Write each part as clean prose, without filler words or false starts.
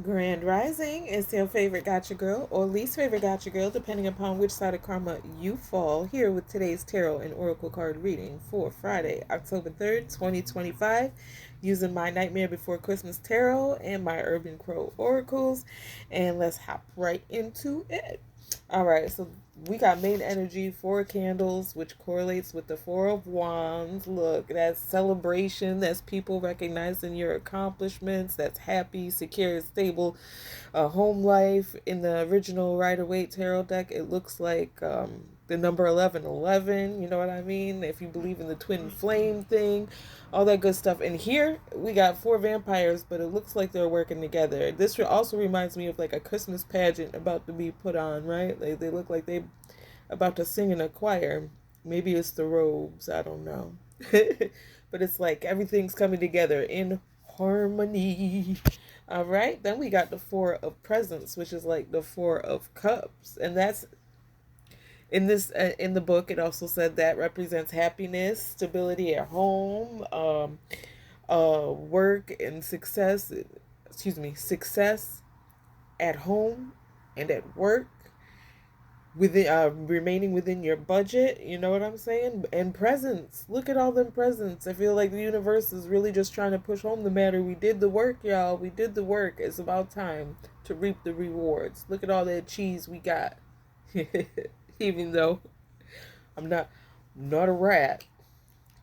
Grand Rising is your favorite gotcha girl or least favorite gotcha girl, depending upon which side of karma you fall. Here with today's tarot and oracle card reading for Friday, October 3rd, 2025, using my Nightmare Before Christmas tarot and my Urban Crow oracles. And let's hop right into it. All right, so we got main energy, four candles, which correlates with the Four of Wands. Look, that's celebration, that's people recognizing your accomplishments, that's happy, secure, stable home life. In the original Rider Waite tarot deck, it looks like the number 1111, you know what I mean? If you believe in the twin flame thing, all that good stuff. And here we got four vampires, but it looks like they're working together. This also reminds me of like a Christmas pageant about to be put on, right? Like they look like they about to sing in a choir. Maybe it's the robes, I don't know. But it's like everything's coming together in harmony. All right, then we got the Four of Presents, which is like the Four of Cups, and that's in the book. It also said that represents happiness, stability at home, work and success. Excuse me, success at home and at work, within remaining within your budget, you know what I'm saying? And presents, look at all them presents. I feel like the universe is really just trying to push home the matter. We did the work, y'all. We did the work. It's about time to reap the rewards. Look at all that cheese we got. Even though I'm not a rat.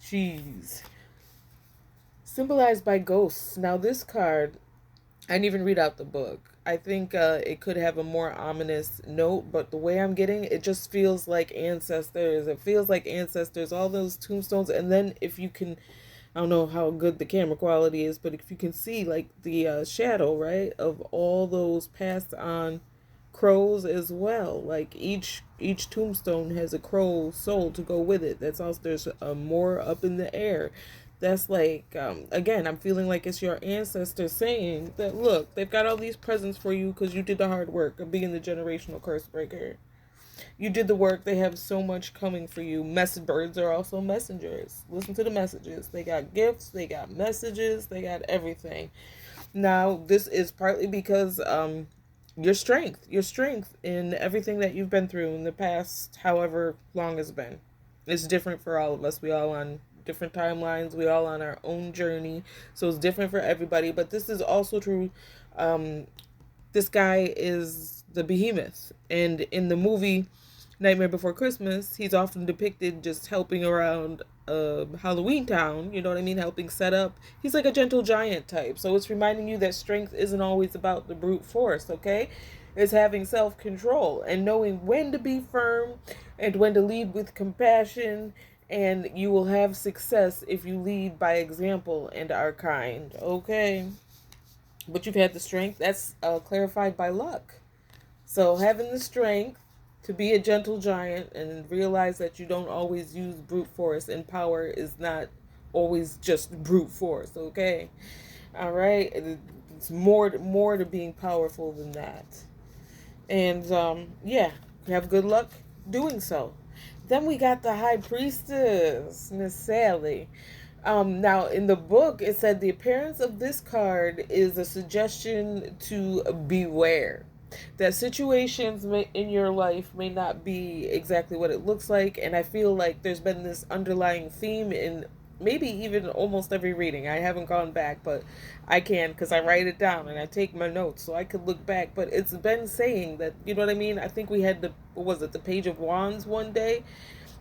Cheese symbolized by ghosts. Now this card, I didn't even read out the book. I think it could have a more ominous note, but the way I'm getting it just feels like ancestors. It feels like ancestors, all those tombstones. And then if you can, I don't know how good the camera quality is, but if you can see like the shadow, right, of all those passed on crows as well. Like each tombstone has a crow soul to go with it. That's also there's more up in the air. That's like again, I'm feeling like it's your ancestors saying that look, they've got all these presents for you because you did the hard work of being the generational curse breaker. You did the work. They have so much coming for you. Message birds are also messengers. Listen to the messages. They got gifts. They got messages. They got everything. Now, this is partly because your strength in everything that you've been through in the past, however long it's been. It's different for all of us. We all on different timelines. We all on our own journey, so it's different for everybody. But this is also true. Um, this guy is the behemoth, and in the movie Nightmare Before Christmas, he's often depicted just helping around Halloween Town, you know what I mean, helping set up. He's like a gentle giant type. So it's reminding you that strength isn't always about the brute force, okay? It's having self control and knowing when to be firm and when to lead with compassion. And you will have success if you lead by example and are kind, okay? But you've had the strength. That's clarified by luck. So having the strength to be a gentle giant and realize that you don't always use brute force and power is not always just brute force, okay? All right? It's more to being powerful than that. And yeah, have good luck doing so. Then we got the High Priestess, Miss Sally. Now, in the book, it said the appearance of this card is a suggestion to beware. That situations in your life may not be exactly what it looks like, and I feel like there's been this underlying theme in maybe even almost every reading. I haven't gone back, but I can because I write it down and I take my notes so I could look back. But it's been saying that, you know what I mean? I think we had what was it, the Page of Wands one day?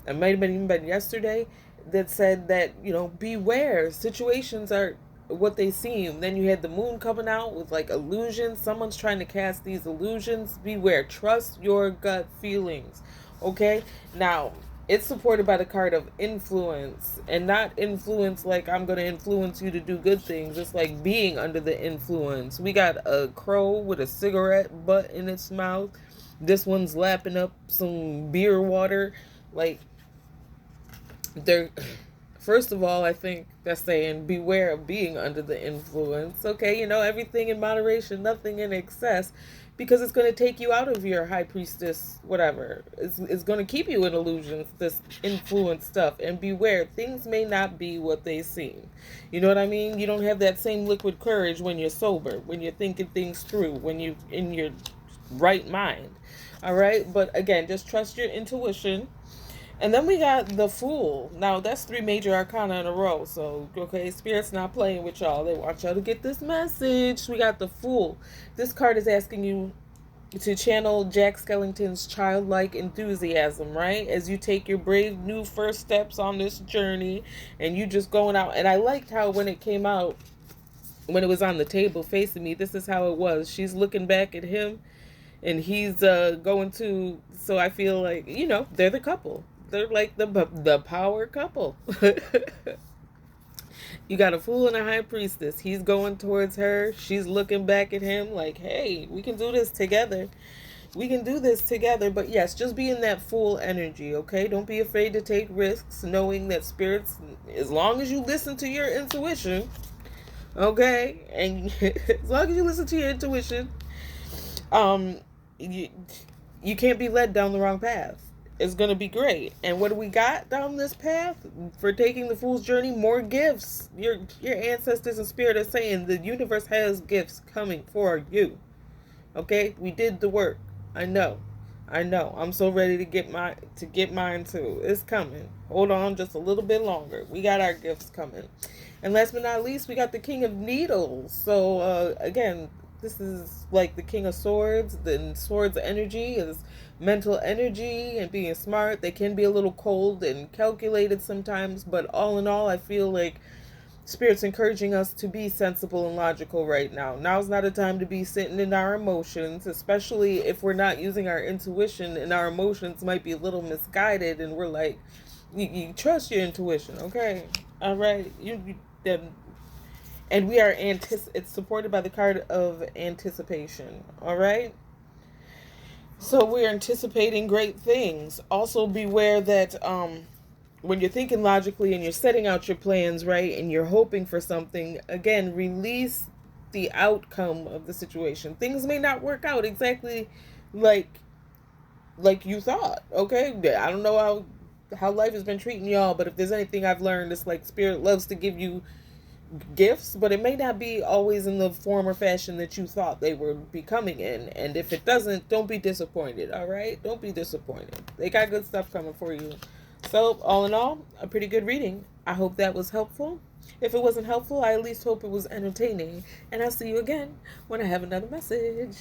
It might have been even been yesterday that said that, you know, beware, situations are what they seem. Then you had the moon coming out with like illusions. Someone's trying to cast these illusions. Beware. Trust your gut feelings. Okay? Now, it's supported by the card of influence, and not influence like I'm going to influence you to do good things. It's like being under the influence. We got a crow with a cigarette butt in its mouth. This one's lapping up some beer water. Like, they're First of all, I think that's saying beware of being under the influence. Okay, everything in moderation, nothing in excess, because it's going to take you out of your high priestess, whatever. It's going to keep you in illusions, this influence stuff. And beware, things may not be what they seem. You know what I mean? You don't have that same liquid courage when you're sober, when you're thinking things through, when you're in your right mind. All right? But again, just trust your intuition. And then we got the Fool. Now, that's 3 major arcana in a row. So, okay, Spirit's not playing with y'all. They want y'all to get this message. We got the Fool. This card is asking you to channel Jack Skellington's childlike enthusiasm, right? As you take your brave new first steps on this journey and you just going out. And I liked how when it came out, when it was on the table facing me, this is how it was. She's looking back at him and he's going to, so I feel like, they're the couple. They're like the power couple. You got a Fool and a high priestess. He's going towards her. She's looking back at him like, hey, we can do this together. We can do this together. But yes, just be in that Fool energy, okay? Don't be afraid to take risks, knowing that spirits, as long as you listen to your intuition, okay? And as long as you listen to your intuition, you can't be led down the wrong path. It's going to be great. And what do we got down this path for taking the Fool's journey? More gifts. Your ancestors and spirit are saying the universe has gifts coming for you. Okay? We did the work. I know. I'm so ready to get mine too. It's coming. Hold on just a little bit longer. We got our gifts coming. And last but not least, we got the King of Needles. So again, this is like the King of Swords. The Swords energy is mental energy and being smart. They can be a little cold and calculated sometimes, but all in all, I feel like Spirit's encouraging us to be sensible and logical right now. Now's not a time to be sitting in our emotions, especially if we're not using our intuition and our emotions might be a little misguided and we're like, you trust your intuition, okay? All right, and we are it's supported by the card of anticipation, all right? So we're anticipating great things. Also beware that when you're thinking logically and you're setting out your plans, right, and you're hoping for something, again, release the outcome of the situation. Things may not work out exactly like you thought, okay? I don't know how life has been treating y'all, but if there's anything I've learned, it's like Spirit loves to give you gifts, but it may not be always in the form or fashion that you thought they were becoming in. And if it doesn't, don't be disappointed, all right? Don't be disappointed. They got good stuff coming for you. So, all in all, a pretty good reading. I hope that was helpful. If it wasn't helpful, I at least hope it was entertaining. And I'll see you again when I have another message.